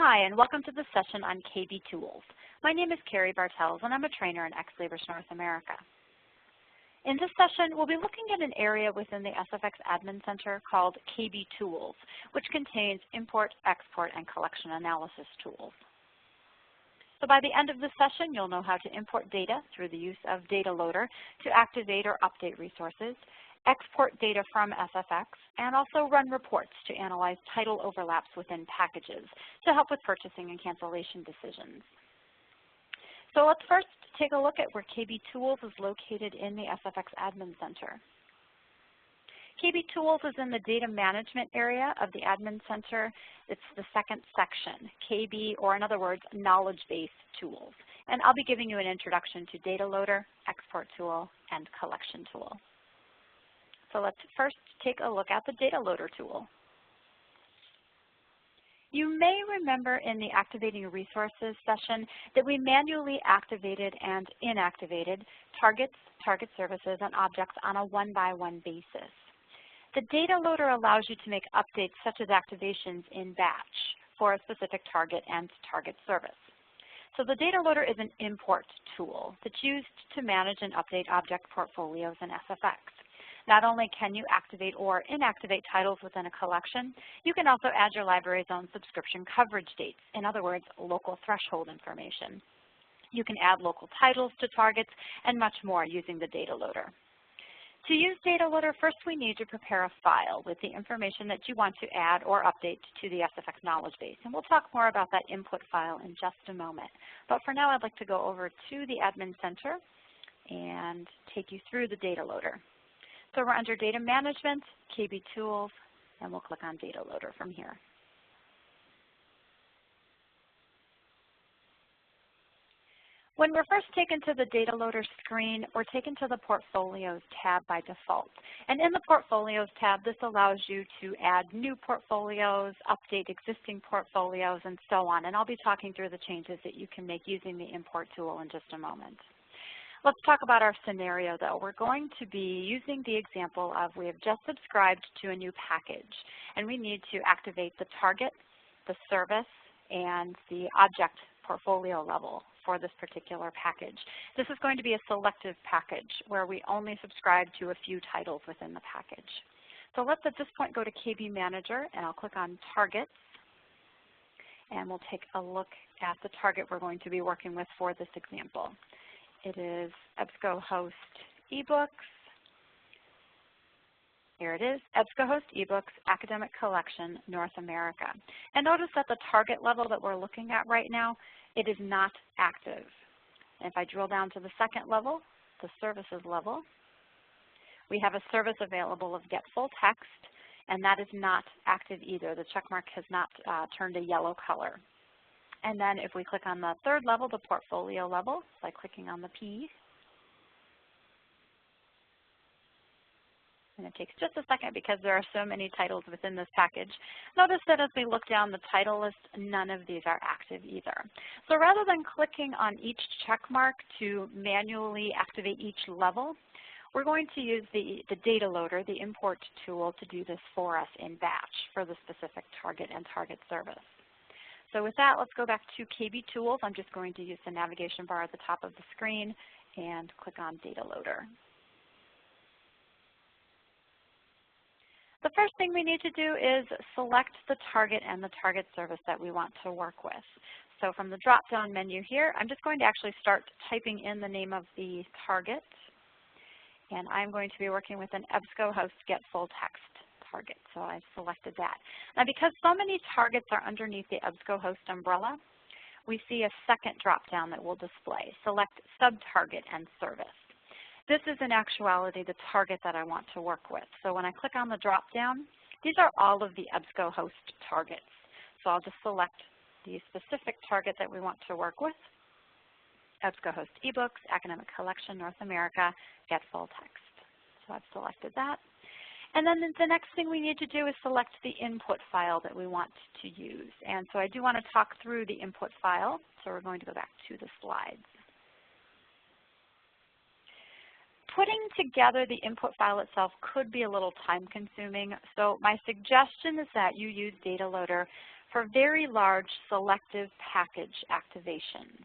Hi, and welcome to the session on KB Tools. My name is Carrie Bartels, and I'm a trainer in Ex-Libris North America. In this session, we'll be looking at an area within the SFX Admin Center called KB Tools, which contains import, export, and collection analysis tools. So by the end of the session, you'll know how to import data through the use of Data Loader to activate or update resources, export data from SFX, and also run reports to analyze title overlaps within packages to help with purchasing and cancellation decisions. So let's first take a look at where KB Tools is located in the SFX Admin Center. KB Tools is in the data management area of the Admin Center. It's the second section, KB, or in other words, knowledge base tools. And I'll be giving you an introduction to Data Loader, Export Tool, and Collection Tool. So let's first take a look at the Data Loader tool. You may remember in the Activating Resources session that we manually activated and inactivated targets, target services, and objects on a one-by-one basis. The Data Loader allows you to make updates such as activations in batch for a specific target and target service. So the Data Loader is an import tool that's used to manage and update object portfolios in SFX. Not only can you activate or inactivate titles within a collection, you can also add your library's own subscription coverage dates, in other words, local threshold information. You can add local titles to targets and much more using the Data Loader. To use Data Loader, first we need to prepare a file with the information that you want to add or update to the SFX knowledge base. And we'll talk more about that input file in just a moment. But for now, I'd like to go over to the Admin Center and take you through the Data Loader. So we're under Data Management, KB Tools, and we'll click on Data Loader from here. When we're first taken to the Data Loader screen, we're taken to the Portfolios tab by default. And in the Portfolios tab, this allows you to add new portfolios, update existing portfolios, and so on. And I'll be talking through the changes that you can make using the Import tool in just a moment. Let's talk about our scenario, though. We're going to be using the example of we have just subscribed to a new package, and we need to activate the target, the service, and the object portfolio level for this particular package. This is going to be a selective package where we only subscribe to a few titles within the package. So let's at this point go to KB Manager, and I'll click on Targets, and we'll take a look at the target we're going to be working with for this example. It is EBSCOhost eBooks. Here it is, EBSCOhost eBooks Academic Collection North America. And notice that the target level that we're looking at right now, it is not active. And if I drill down to the second level, the services level, we have a service available of Get Full Text, and that is not active either. The check mark has not turned a yellow color. And then if we click on the third level, the portfolio level, by clicking on the P, and it takes just a second because there are so many titles within this package. Notice that as we look down the title list, none of these are active either. So rather than clicking on each check mark to manually activate each level, we're going to use the Data Loader, the import tool, to do this for us in batch for the specific target and target service. So with that, let's go back to KB Tools. I'm just going to use the navigation bar at the top of the screen and click on Data Loader. The first thing we need to do is select the target and the target service that we want to work with. So from the drop-down menu here, I'm just going to actually start typing in the name of the target. And I'm going to be working with an EBSCOhost Get Full Text target, so I've selected that. Now because so many targets are underneath the EBSCOhost umbrella, we see a second drop-down that will display. Select Sub-Target and Service. This is in actuality the target that I want to work with. So when I click on the drop-down, these are all of the EBSCOhost targets. So I'll just select the specific target that we want to work with, EBSCOhost eBooks, Academic Collection North America, Get Full Text. So I've selected that. And then the next thing we need to do is select the input file that we want to use. And so I do want to talk through the input file, so we're going to go back to the slides. Putting together the input file itself could be a little time consuming, so my suggestion is that you use Data Loader for very large selective package activations.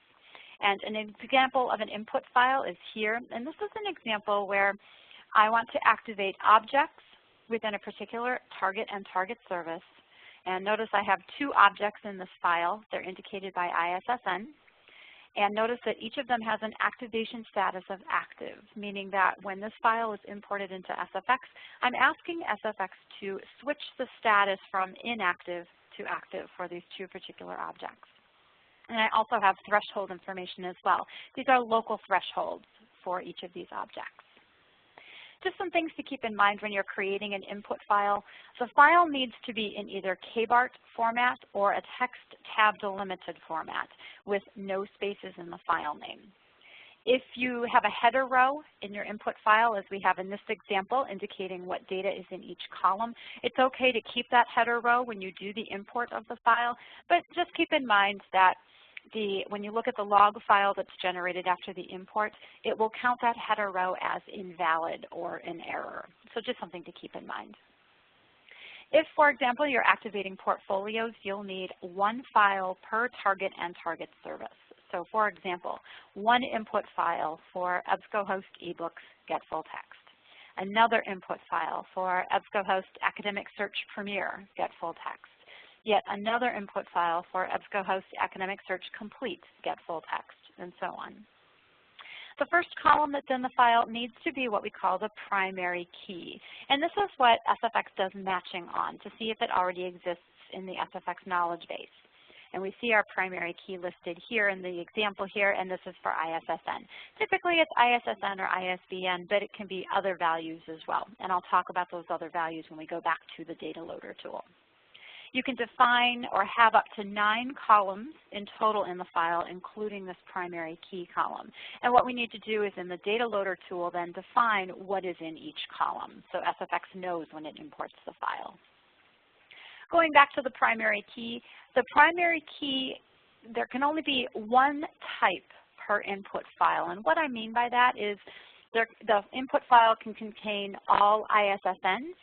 And an example of an input file is here, and this is an example where I want to activate objects within a particular target and target service. And notice I have two objects in this file. They're indicated by ISSN. And notice that each of them has an activation status of active, meaning that when this file is imported into SFX, I'm asking SFX to switch the status from inactive to active for these two particular objects. And I also have threshold information as well. These are local thresholds for each of these objects. Just some things to keep in mind when you're creating an input file. The file needs to be in either KBART format or a text tab delimited format with no spaces in the file name. If you have a header row in your input file, as we have in this example, indicating what data is in each column, it's okay to keep that header row when you do the import of the file, but just keep in mind that when you look at the log file that's generated after the import, it will count that header row as invalid or an error. So just something to keep in mind. If, for example, you're activating portfolios, you'll need one file per target and target service. So for example, one input file for EBSCOhost eBooks Get Full Text. Another input file for EBSCOhost Academic Search Premier Get Full Text. Yet another input file for EBSCOhost Academic Search Complete Get Full Text, and so on. The first column that's in the file needs to be what we call the primary key. And this is what SFX does matching on to see if it already exists in the SFX knowledge base. And we see our primary key listed here in the example here, and this is for ISSN. Typically it's ISSN or ISBN, but it can be other values as well. And I'll talk about those other values when we go back to the data loader tool. You can define or have up to 9 columns in total in the file, including this primary key column. And what we need to do is in the data loader tool then define what is in each column, so SFX knows when it imports the file. Going back to the primary key, there can only be one type per input file. And what I mean by that is the input file can contain all ISSNs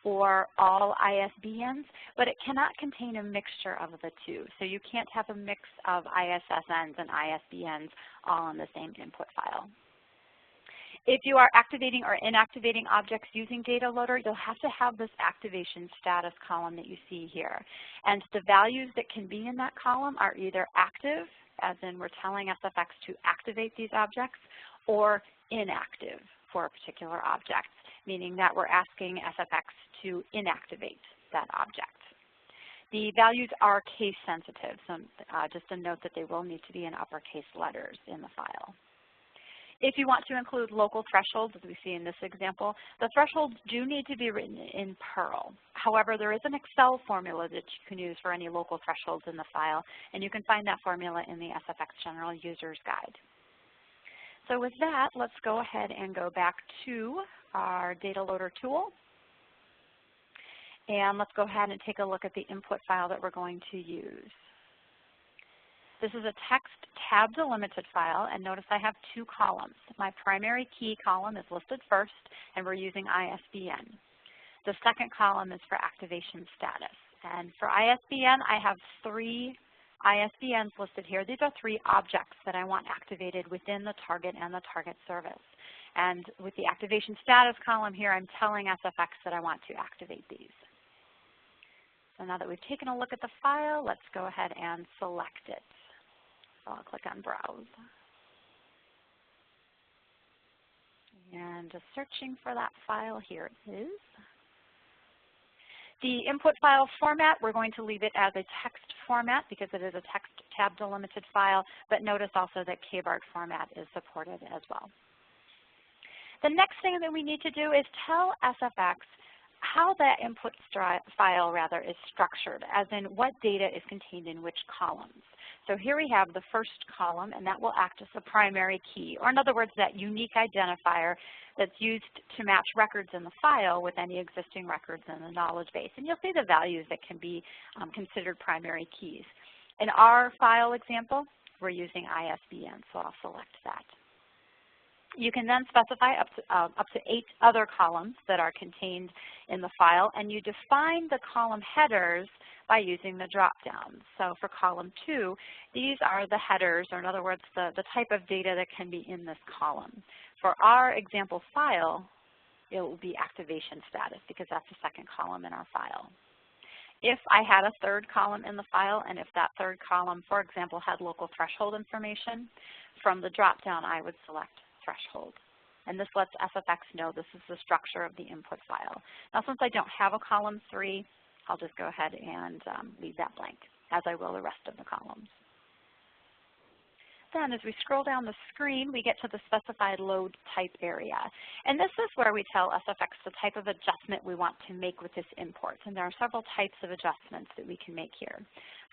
or all ISBNs, but it cannot contain a mixture of the two. So you can't have a mix of ISSNs and ISBNs all in the same input file. If you are activating or inactivating objects using data loader, you'll have to have this activation status column that you see here. And the values that can be in that column are either active, as in we're telling SFX to activate these objects, or inactive for a particular object, meaning that we're asking SFX to inactivate that object. The values are case sensitive, so just a note that they will need to be in uppercase letters in the file. If you want to include local thresholds, as we see in this example, the thresholds do need to be written in Perl. However, there is an Excel formula that you can use for any local thresholds in the file, and you can find that formula in the SFX General User's Guide. So with that, let's go ahead and go back to our data loader tool. And let's go ahead and take a look at the input file that we're going to use. This is a text tab delimited file, and notice I have 2 columns. My primary key column is listed first, and we're using ISBN. The second column is for activation status. And for ISBN, I have 3 ISBNs listed here. These are 3 objects that I want activated within the target and the target service. And with the activation status column here, I'm telling SFX that I want to activate these. So now that we've taken a look at the file, let's go ahead and select it. So I'll click on Browse. And just searching for that file, here it is. The input file format, we're going to leave it as a text format because it is a text tab delimited file, but notice also that KBART format is supported as well. The next thing that we need to do is tell SFX how that input file is structured, as in what data is contained in which columns. So here we have the first column, and that will act as the primary key, or in other words, that unique identifier that's used to match records in the file with any existing records in the knowledge base. And you'll see the values that can be considered primary keys. In our file example, we're using ISBN, so I'll select that. You can then specify up to 8 other columns that are contained in the file, and you define the column headers by using the drop-downs. So for column 2, these are the headers, or in other words, the type of data that can be in this column. For our example file, it will be activation status because that's the second column in our file. If I had a third column in the file, and if that third column, for example, had local threshold information, from the drop-down I would select threshold. And this lets SFX know this is the structure of the input file. Now since I don't have a column 3, I'll just go ahead and leave that blank, as I will the rest of the columns. Then as we scroll down the screen, we get to the specified load type area. And this is where we tell SFX the type of adjustment we want to make with this import. And there are several types of adjustments that we can make here.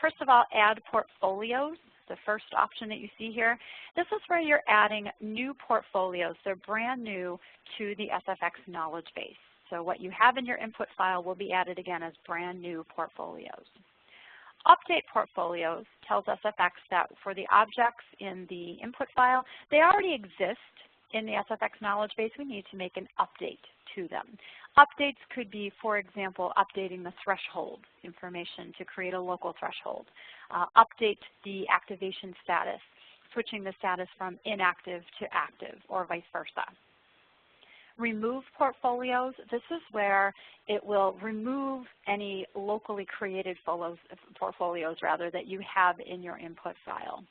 First of all, add portfolios. The first option that you see here, this is where you're adding new portfolios. They're brand new to the SFX knowledge base. So what you have in your input file will be added again as brand new portfolios. Update portfolios tells SFX that for the objects in the input file, they already exist in the SFX knowledge base. We need to make an update to them. Updates could be, for example, updating the threshold information to create a local threshold. Update the activation status, switching the status from inactive to active, or vice versa. Remove portfolios. This is where it will remove any locally created portfolios that you have in your input file.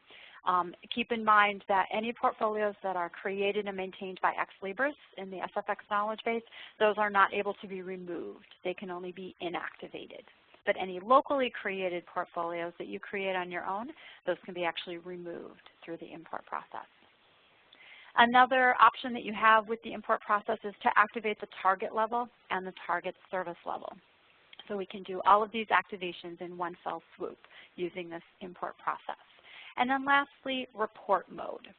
Keep in mind that any portfolios that are created and maintained by Ex Libris in the SFX knowledge base, those are not able to be removed. They can only be inactivated. But any locally created portfolios that you create on your own, those can be actually removed through the import process. Another option that you have with the import process is to activate the target level and the target service level. So we can do all of these activations in one fell swoop using this import process. And then lastly, report mode.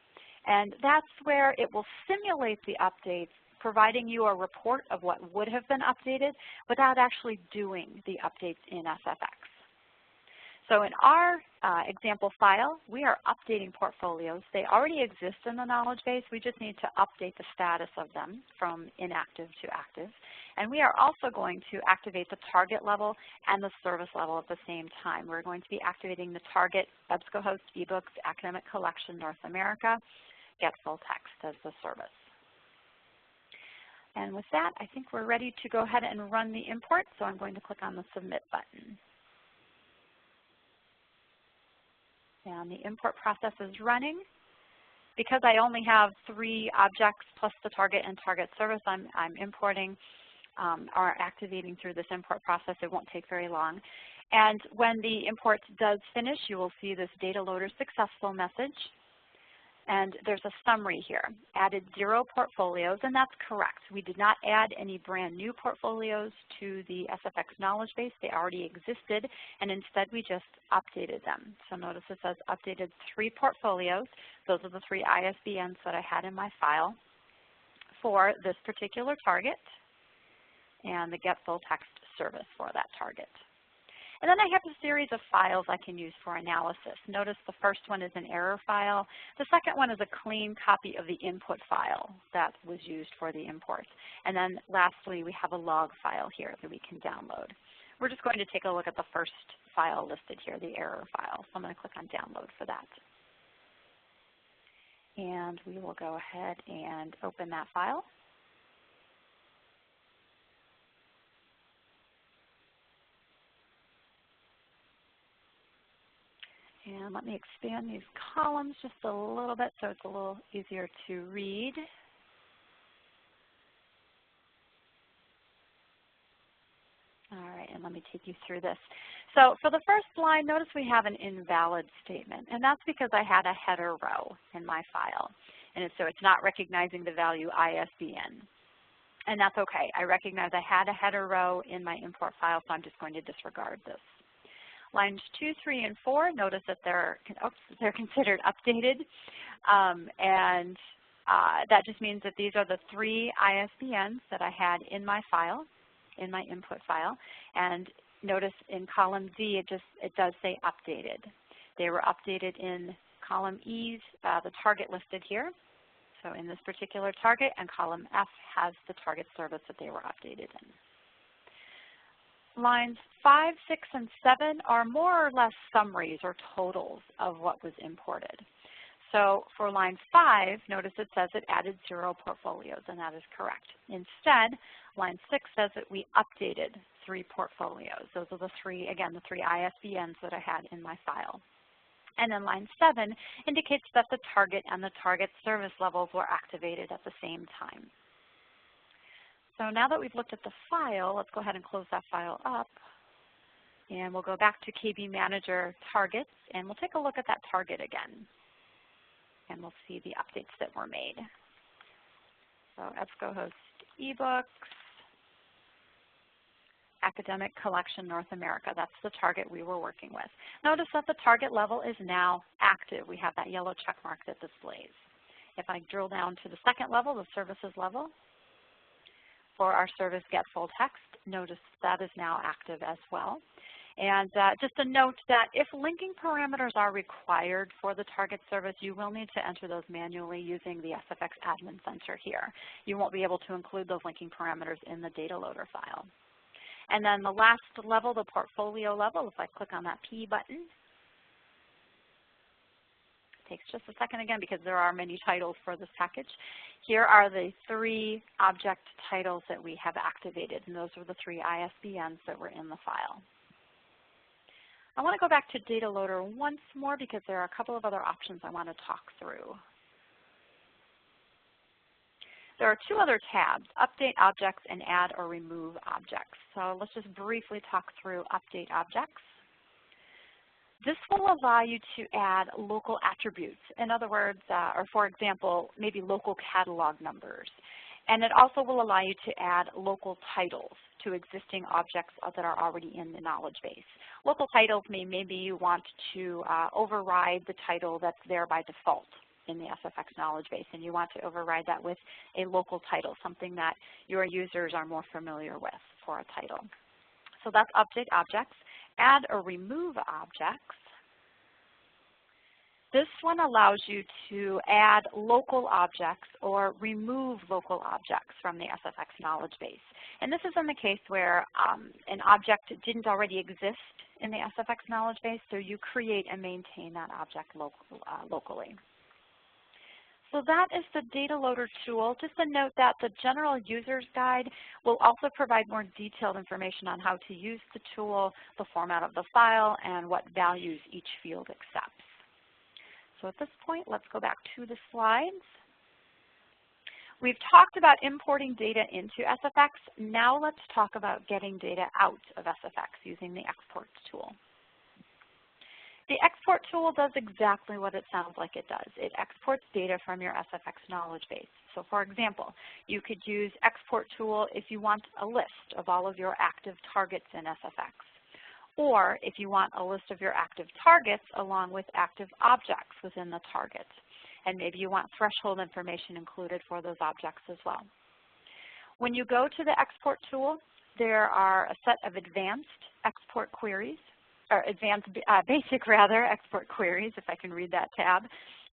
And that's where it will simulate the updates, providing you a report of what would have been updated without actually doing the updates in SFX. So in our example file, we are updating portfolios. They already exist in the knowledge base. We just need to update the status of them from inactive to active. And we are also going to activate the target level and the service level at the same time. We're going to be activating the target EBSCOhost eBooks Academic Collection North America, Get Full Text as the service. And with that, I think we're ready to go ahead and run the import. So I'm going to click on the Submit button. And the import process is running. Because I only have 3 objects plus the target and target service I'm importing or activating through this import process. It won't take very long. And when the import does finish, you will see this data loader successful message. And there's a summary here. Added 0 portfolios, and that's correct. We did not add any brand new portfolios to the SFX knowledge base. They already existed, and instead we just updated them. So notice it says updated 3 portfolios. Those are the 3 ISBNs that I had in my file for this particular target and the Get Full Text service for that target. And then I have a series of files I can use for analysis. Notice the first one is an error file. The second one is a clean copy of the input file that was used for the import. And then lastly, we have a log file here that we can download. We're just going to take a look at the first file listed here, the error file. So I'm going to click on download for that. And we will go ahead and open that file. And let me expand these columns just a little bit so it's a little easier to read. All right, and let me take you through this. So for the first line, notice we have an invalid statement, and that's because I had a header row in my file. And so it's not recognizing the value ISBN. And that's okay. I recognize I had a header row in my import file, so I'm just going to disregard this. Lines 2, 3, and 4, notice that they're considered updated. And that just means that these are the 3 ISBNs that I had in my file, in my input file. And notice in column Z, it does say updated. They were updated in column E's, the target listed here. So in this particular target, and column F has the target service that they were updated in. Lines 5, 6, and 7 are more or less summaries or totals of what was imported. So for line 5, notice it says it added 0 portfolios, and that is correct. Instead, line 6 says that we updated 3 portfolios. Those are the three, again, the 3 ISBNs that I had in my file. And then line 7 indicates that the target and the target service levels were activated at the same time. So now that we've looked at the file, let's go ahead and close that file up. And we'll go back to KB Manager Targets, and we'll take a look at that target again. And we'll see the updates that were made. So EBSCOhost eBooks, Academic Collection North America. That's the target we were working with. Notice that the target level is now active. We have that yellow check mark that displays. If I drill down to the second level, the services level, for our service Get Full Text, notice that is now active as well. And just a note that if linking parameters are required for the target service, you will need to enter those manually using the SFX Admin Center here. You won't be able to include those linking parameters in the data loader file. And then the last level, the portfolio level, if I click on that P button, it takes just a second again because there are many titles for this package. Here are the 3 object titles that we have activated, and those are the 3 ISBNs that were in the file. I want to go back to Data Loader once more because there are a couple of other options I want to talk through. There are 2 other tabs, Update Objects and Add or Remove Objects. So let's just briefly talk through Update Objects. This will allow you to add local attributes. In other words, or for example, maybe local catalog numbers. And it also will allow you to add local titles to existing objects that are already in the knowledge base. Local titles maybe you want to override the title that's there by default in the SFX knowledge base, and you want to override that with a local title, something that your users are more familiar with for a title. So that's Update Objects. Add or Remove Objects. This one allows you to add local objects or remove local objects from the SFX knowledge base. And this is in the case where an object didn't already exist in the SFX knowledge base, so you create and maintain that object locally. So that is the Data Loader tool. Just a note that the General User's Guide will also provide more detailed information on how to use the tool, the format of the file, and what values each field accepts. So at this point, let's go back to the slides. We've talked about importing data into SFX. Now let's talk about getting data out of SFX using the Export tool. The Export tool does exactly what it sounds like it does. It exports data from your SFX knowledge base. So for example, you could use Export tool if you want a list of all of your active targets in SFX. Or if you want a list of your active targets along with active objects within the target. And maybe you want threshold information included for those objects as well. When you go to the Export tool, there are a set of advanced export queries, or basic export queries, if I can read that tab.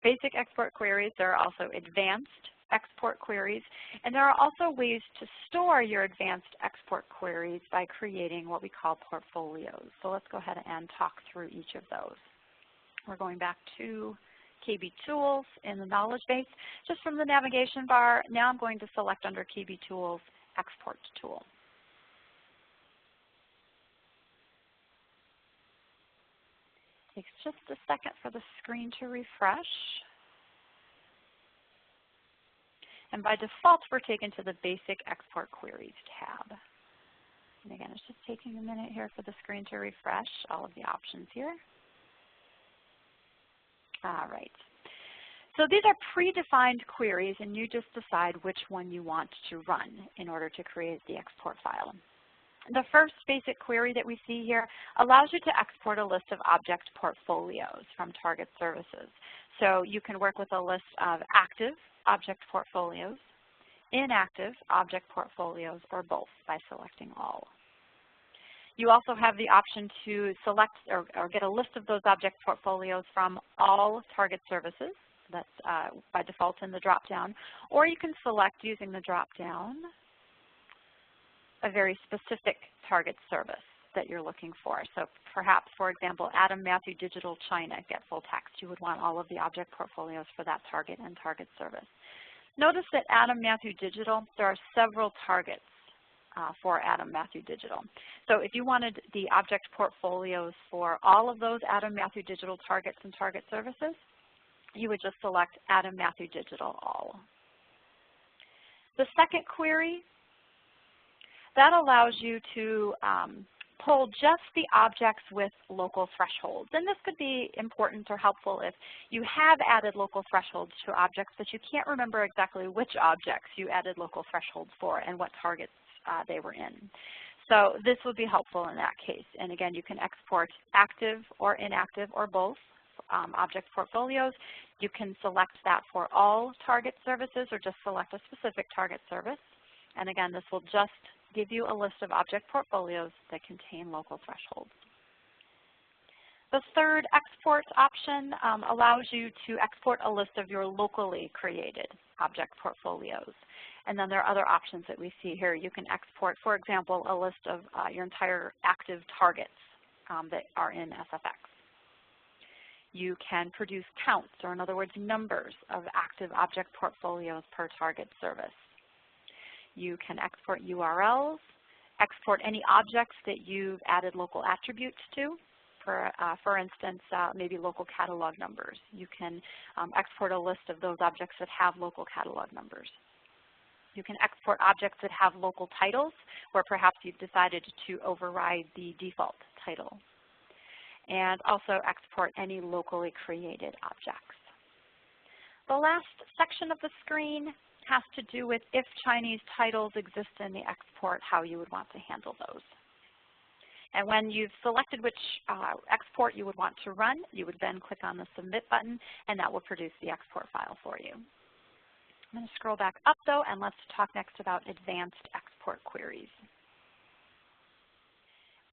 Basic export queries. There are also advanced export queries, and there are also ways to store your advanced export queries by creating what we call portfolios. So let's go ahead and talk through each of those. We're going back to KB Tools in the knowledge base. Just from the navigation bar, now I'm going to select under KB Tools, Export tool. Takes just a second for the screen to refresh. And by default, we're taken to the Basic Export Queries tab. And again, it's just taking a minute here for the screen to refresh all of the options here. All right. So these are predefined queries, and you just decide which one you want to run in order to create the export file. The first basic query that we see here allows you to export a list of object portfolios from target services. So you can work with a list of active object portfolios, inactive object portfolios, or both by selecting all. You also have the option to select or get a list of those object portfolios from all target services, That's by default in the drop-down. Or you can select, using the drop-down, a very specific target service that you're looking for. So perhaps, for example, Adam Matthew Digital China, get full text. You would want all of the object portfolios for that target and target service. Notice that Adam Matthew Digital, there are several targets for Adam Matthew Digital. So if you wanted the object portfolios for all of those Adam Matthew Digital targets and target services, you would just select Adam Matthew Digital All. The second query, that allows you to pull just the objects with local thresholds. And this could be important or helpful if you have added local thresholds to objects, but you can't remember exactly which objects you added local thresholds for and what targets they were in. So this would be helpful in that case. And again, you can export active or inactive or both object portfolios. You can select that for all target services or just select a specific target service. And again, this will just give you a list of object portfolios that contain local thresholds. The third export option allows you to export a list of your locally created object portfolios. And then there are other options that we see here. You can export, for example, a list of your entire active targets that are in SFX. You can produce counts, or in other words, numbers of active object portfolios per target service. You can export URLs, export any objects that you've added local attributes to. For instance, maybe local catalog numbers. You can export a list of those objects that have local catalog numbers. You can export objects that have local titles, where perhaps you've decided to override the default title. And also export any locally created objects. The last section of the screen has to do with if Chinese titles exist in the export, how you would want to handle those. And when you've selected which export you would want to run, you would then click on the Submit button, and that will produce the export file for you. I'm going to scroll back up, though, and let's talk next about advanced export queries.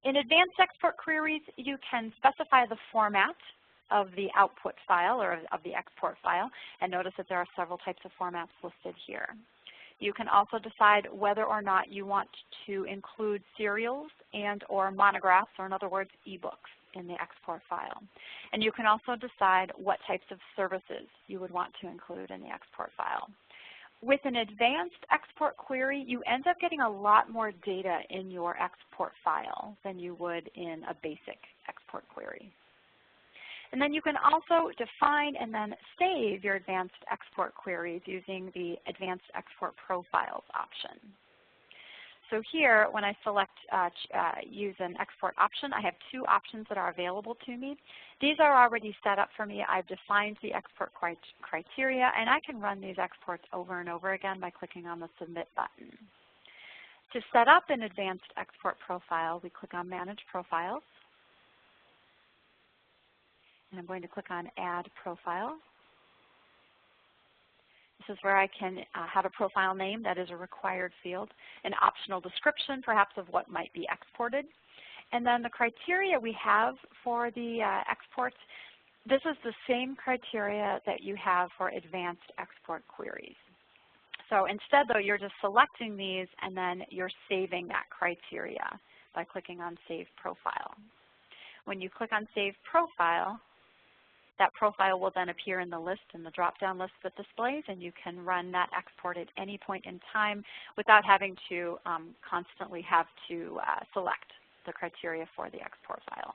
In advanced export queries, you can specify the format of the output file or of the export file, and notice that there are several types of formats listed here. You can also decide whether or not you want to include serials and or monographs, or in other words, ebooks in the export file. And you can also decide what types of services you would want to include in the export file. With an advanced export query, you end up getting a lot more data in your export file than you would in a basic export query. And then you can also define and then save your advanced export queries using the Advanced Export Profiles option. So here, when I select use an export option, I have two options that are available to me. These are already set up for me. I've defined the export criteria, and I can run these exports over and over again by clicking on the Submit button. To set up an advanced export profile, we click on Manage Profiles. And I'm going to click on Add Profile. This is where I can have a profile name that is a required field, an optional description perhaps of what might be exported. And then the criteria we have for the exports, this is the same criteria that you have for advanced export queries. So instead, though, you're just selecting these and then you're saving that criteria by clicking on Save Profile. When you click on Save Profile, that profile will then appear in the list, in the drop-down list that displays, and you can run that export at any point in time without having to constantly have to select the criteria for the export file.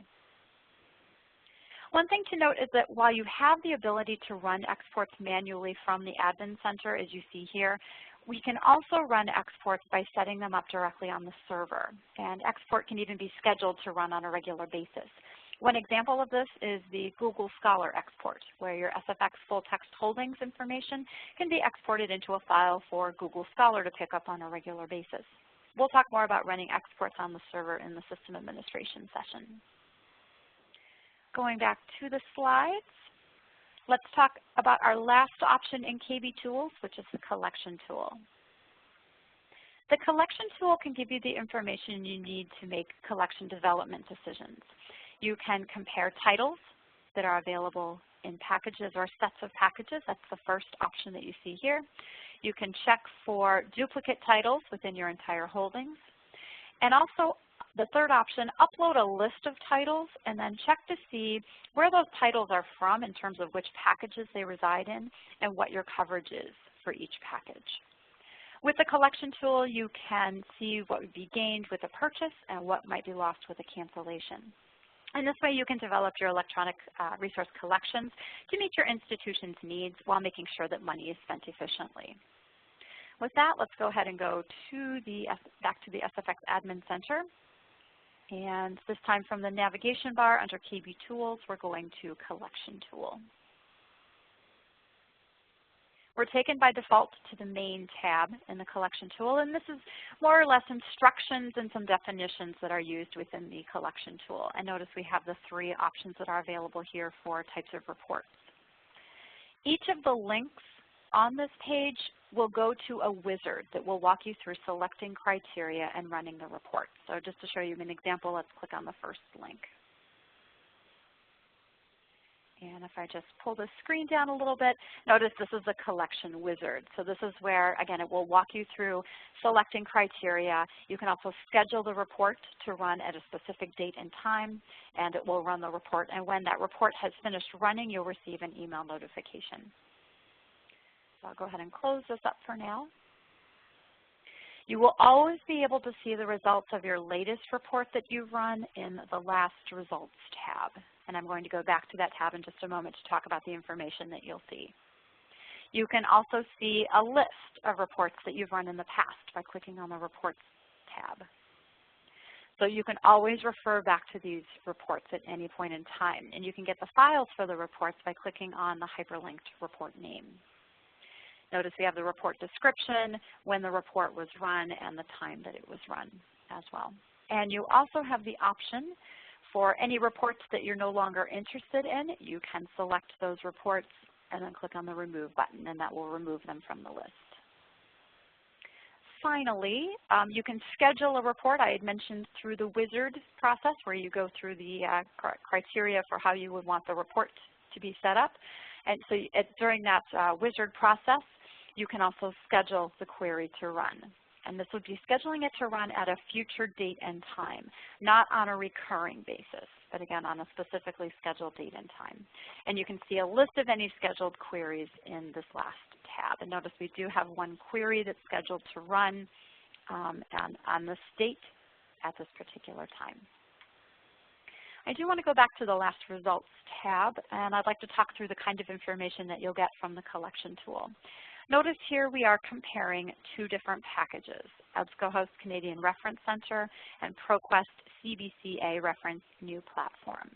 One thing to note is that while you have the ability to run exports manually from the Admin Center, as you see here, we can also run exports by setting them up directly on the server. And export can even be scheduled to run on a regular basis. One example of this is the Google Scholar export, where your SFX full text holdings information can be exported into a file for Google Scholar to pick up on a regular basis. We'll talk more about running exports on the server in the system administration session. Going back to the slides, let's talk about our last option in KB Tools, which is the collection tool. The collection tool can give you the information you need to make collection development decisions. You can compare titles that are available in packages or sets of packages. That's the first option that you see here. You can check for duplicate titles within your entire holdings. And also, the third option, upload a list of titles and then check to see where those titles are from in terms of which packages they reside in and what your coverage is for each package. With the collection tool, you can see what would be gained with a purchase and what might be lost with a cancellation. And this way you can develop your electronic resource collections to meet your institution's needs while making sure that money is spent efficiently. With that, let's go ahead and go to back to the SFX Admin Center. And this time from the navigation bar under KB Tools, we're going to Collection Tool. We're taken by default to the main tab in the Collection Tool, and this is more or less instructions and some definitions that are used within the Collection Tool. And notice we have the 3 options that are available here for types of reports. Each of the links on this page will go to a wizard that will walk you through selecting criteria and running the report. So just to show you an example, let's click on the first link. And if I just pull the screen down a little bit, notice this is a collection wizard. So this is where, again, it will walk you through selecting criteria. You can also schedule the report to run at a specific date and time, and it will run the report. And when that report has finished running, you'll receive an email notification. So I'll go ahead and close this up for now. You will always be able to see the results of your latest report that you've run in the Last Results tab. And I'm going to go back to that tab in just a moment to talk about the information that you'll see. You can also see a list of reports that you've run in the past by clicking on the Reports tab. So you can always refer back to these reports at any point in time. And you can get the files for the reports by clicking on the hyperlinked report name. Notice we have the report description, when the report was run, and the time that it was run as well. And you also have the option for any reports that you're no longer interested in. You can select those reports and then click on the Remove button, and that will remove them from the list. Finally, you can schedule a report. I had mentioned through the wizard process where you go through the criteria for how you would want the report to be set up. And so during that wizard process, you can also schedule the query to run. And this would be scheduling it to run at a future date and time, not on a recurring basis, but again on a specifically scheduled date and time. And you can see a list of any scheduled queries in this last tab. And notice we do have one query that's scheduled to run on this date at this particular time. I do want to go back to the Last Results tab, and I'd like to talk through the kind of information that you'll get from the collection tool. Notice here we are comparing 2 different packages, EBSCOhost Canadian Reference Center and ProQuest CBCA Reference New Platform.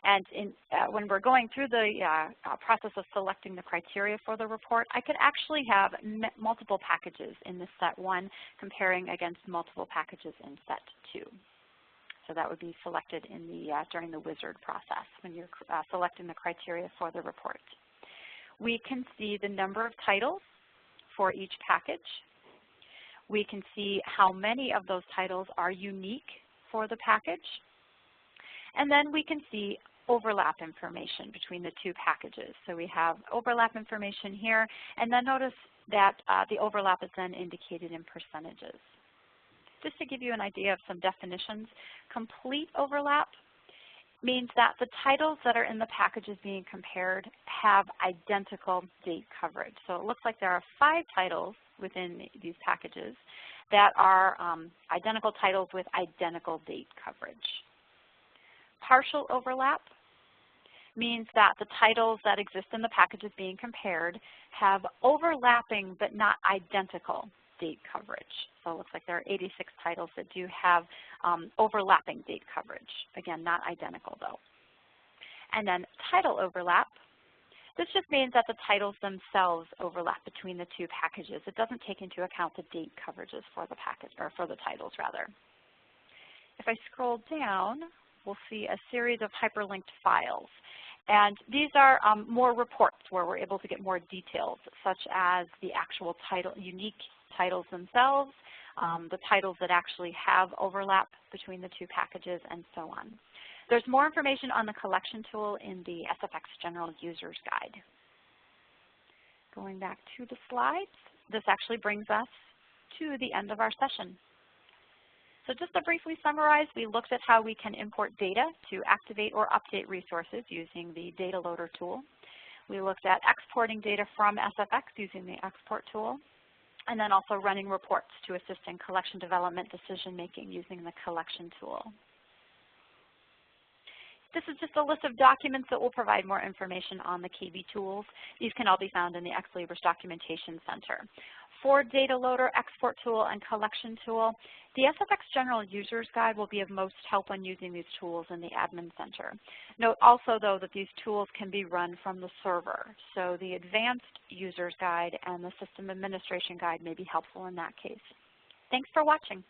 And when we're going through the process of selecting the criteria for the report, I could actually have multiple packages in this set 1 comparing against multiple packages in set 2. So that would be selected in the, during the wizard process when you're selecting the criteria for the report. We can see the number of titles for each package. We can see how many of those titles are unique for the package. And then we can see overlap information between the 2 packages. So we have overlap information here, and then notice that the overlap is then indicated in percentages. Just to give you an idea of some definitions, complete overlap means that the titles that are in the packages being compared have identical date coverage. So it looks like there are 5 titles within these packages that are identical titles with identical date coverage. Partial overlap means that the titles that exist in the packages being compared have overlapping but not identical date coverage. So it looks like there are 86 titles that do have overlapping date coverage. Again, not identical though. And then title overlap. This just means that the titles themselves overlap between the 2 packages. It doesn't take into account the date coverages for the package, or for the titles rather. If I scroll down, we'll see a series of hyperlinked files. And these are more reports where we're able to get more details, such as the actual title, unique titles themselves, the titles that actually have overlap between the two packages, and so on. There's more information on the collection tool in the SFX General User's Guide. Going back to the slides, this actually brings us to the end of our session. So just to briefly summarize, we looked at how we can import data to activate or update resources using the Data Loader tool. We looked at exporting data from SFX using the Export tool, and then also running reports to assist in collection development decision-making using the Collection tool. This is just a list of documents that will provide more information on the KB tools. These can all be found in the Ex Libris Documentation Center. For Data Loader, Export tool, and Collection tool, the SFX General User's Guide will be of most help when using these tools in the Admin Center. Note also, though, that these tools can be run from the server, so the Advanced User's Guide and the System Administration Guide may be helpful in that case. Thanks for watching.